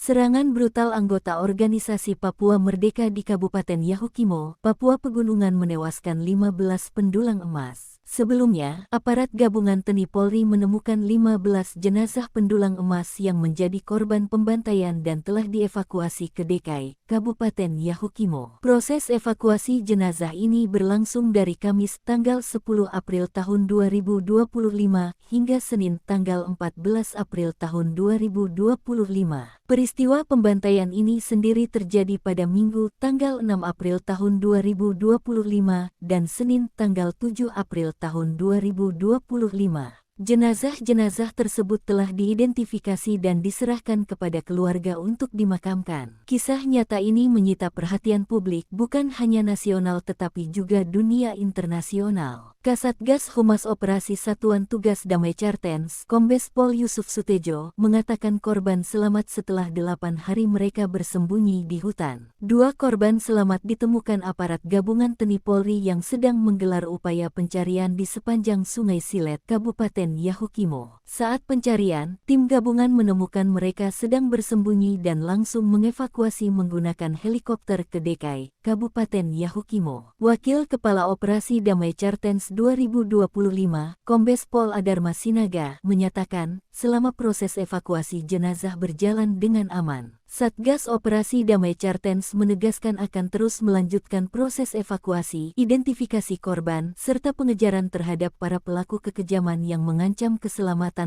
Serangan brutal anggota organisasi Papua Merdeka di Kabupaten Yahukimo, Papua Pegunungan menewaskan 15 pendulang emas. Sebelumnya, aparat gabungan TNI Polri menemukan 15 jenazah pendulang emas yang menjadi korban pembantaian dan telah dievakuasi ke Dekai, Kabupaten Yahukimo. Proses evakuasi jenazah ini berlangsung dari Kamis tanggal 10 April tahun 2025 hingga Senin tanggal 14 April tahun 2025. Peristiwa pembantaian ini sendiri terjadi pada Minggu tanggal 6 April tahun 2025 dan Senin tanggal 7 April tahun 2025. Jenazah-jenazah tersebut telah diidentifikasi dan diserahkan kepada keluarga untuk dimakamkan. Kisah nyata ini menyita perhatian publik bukan hanya nasional tetapi juga dunia internasional. Kasatgas Humas Operasi Satuan Tugas Damai Cartens, Kombes Pol Yusuf Sutejo, mengatakan korban selamat setelah 8 hari mereka bersembunyi di hutan. 2 korban selamat ditemukan aparat gabungan TNI Polri yang sedang menggelar upaya pencarian di sepanjang Sungai Silet, Kabupaten Yahukimo. Saat pencarian, tim gabungan menemukan mereka sedang bersembunyi dan langsung mengevakuasi menggunakan helikopter ke Dekai, Kabupaten Yahukimo. Wakil Kepala Operasi Damai Cartens 2025, Kombes Pol Adarma Sinaga, menyatakan, selama proses evakuasi jenazah berjalan dengan aman. Satgas Operasi Damai Cartens menegaskan akan terus melanjutkan proses evakuasi, identifikasi korban, serta pengejaran terhadap para pelaku kekejaman yang mengancam keselamatan